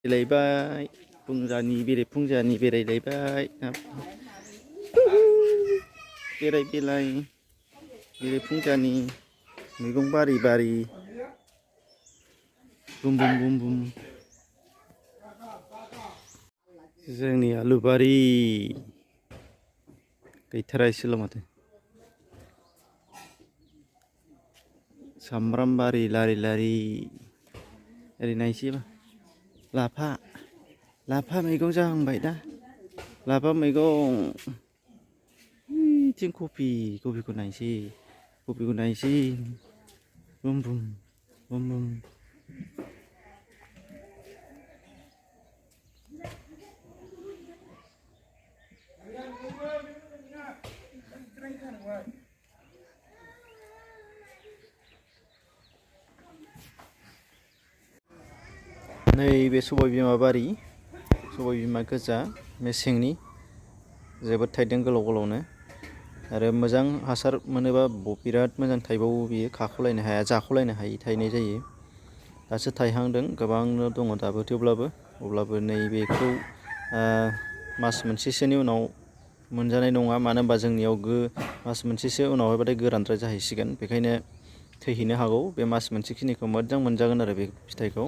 बेरायबाय फुंजानि बेरायलायबाय बेराय फुंजानि मैगं बारि बुम जोंनि आलुबारि गैथारा एसेल' माथो सामब्राम बारि लारि ओरै नायसैबा लाफा मैगं जाहांबाय दा लाफा मैगं बिथिं कफिखौ नायसै बुम नैबे सबाय बिमा बारि सबाय बिमा गोजा मेसेंनि जोबोद थाइदों गोलावनो आरो मोजां हासार मोनोबा बिराद मोजां थाइबावो बियो खाख'लायनो हाया जाख'लायनो हायि थायनाय जायो दासो थायहांदों गोबांनो दङ दाबो अब्लाबो नैबेखौ मास मोनसेसोनि उनाव मोनजानाय नङा मानो होनबा जोंनियाव मास मोनसेसो उनावहायबाथाय गोरानद्राय जाहैसिगोन बेखायनो थैहैनो हागौ बे मास मोनसेखिनिखौ मोजां मोनजागोन आरो बे फिथाइखौ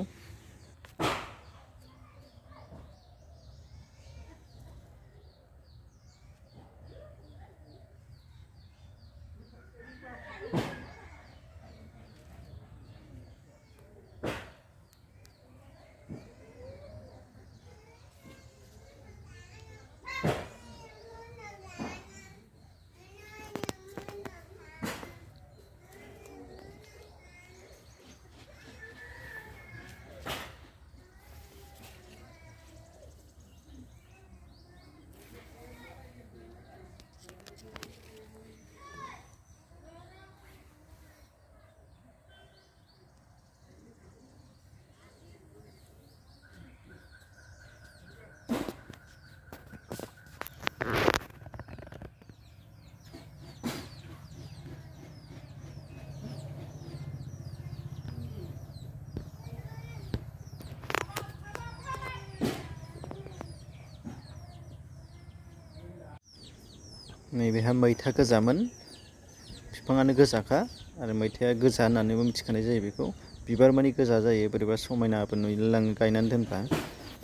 नैबेहा मैथा गोजामोन बिफाङानो गोजाखा आरो मैथाया गोजा होननानैबो मिथिखानाय जायो बेखौ बिबार मानि गोजा जायो बोरैबा समायनाबो नुलाङो गायनानै दोनबा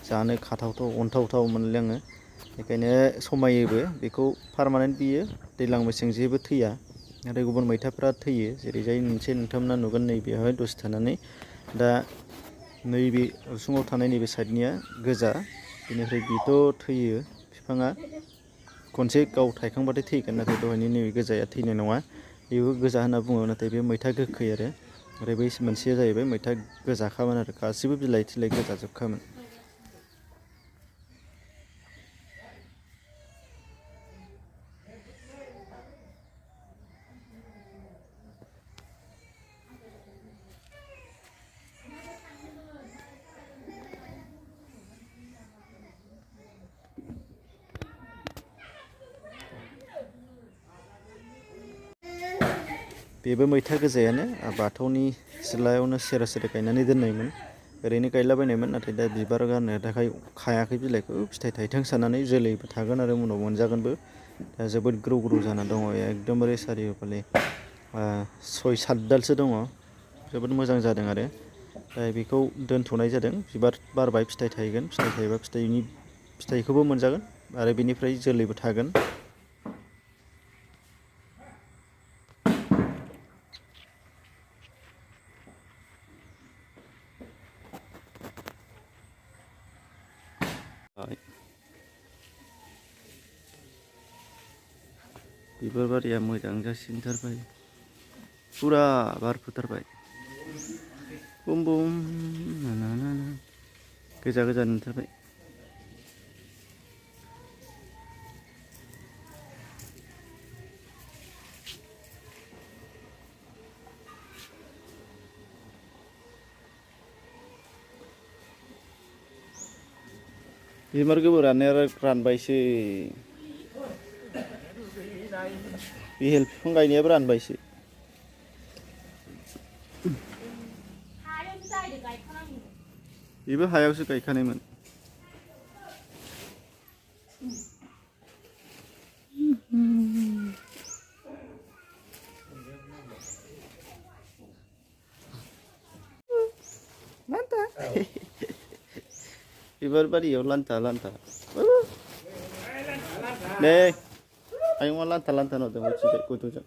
जानो खाथावथाव अनथावथाव मोनलाङो बेखायनो समायोबो बेखौ पारमानेन्ट बियो दैज्लां मेसें जेबो थैया नाथाय गुबुन मैथाफ्रा थैयो जेरैजाय मोनसे नोंथांमोना नुगोन नैबेयावहाय दसे थानानै दा नैबे उसुङाव थानाय नैबे साइडनिया गोजा बेनिफ्राय बेथ' थैयो बिफाङा खनसे गाव थायखांबाथाय थैगोन नाथाय दहायनि नैबे गोजाया थैनाय नङा बेबो गोजा होनना बुङो नाथाय बे मैथा गोखै आरो ओमफ्राय बै मोनसेया जाहैबाय मैथा गोजाखामोन आरो गासिबो बिलाइ थिलाइ गोजाजोबखामोन बेबो मैथा गोजायानो बाथौनि सिथ्लायावनो सेर गायनानै दोननायमोन ओरैनो गायलाबायनायमोन नाथाय दा बिबार गारनो थाखाय खायाखै बिलाइखौ फिथाइ थाइथों साननानै जोलैबो थागोन आरो उनाव मोनजागोनबो दा जोबोद ग्रौ जाना दङ एकदमबारे सारिय'फाले 6-7 दालसो दङ जोबोद मोजां जादों आरो दा बेखौ दोनथ'नाय जादों बिबार बारबाय फिथाइ थायगोन फिथाइ थाइबा फिथाइखौबो मोनजागोन आरो बेनिफ्राय जोलैबो थागोन बिबार बारिया मोजां जासिनथारबाय फुरा बारफुथारबाय बुम गोजा नुथारबाय बिबार गोबोरानो रानबायसो बेहेल बिफां गायनायाबो रानबायसो बेबो हायावसो गायखानायमोन। लान्था बिबार बारियाव लान्था लान्था दे आयंआ लान्था लान्था नुदों हरथिंजाय गथ'जों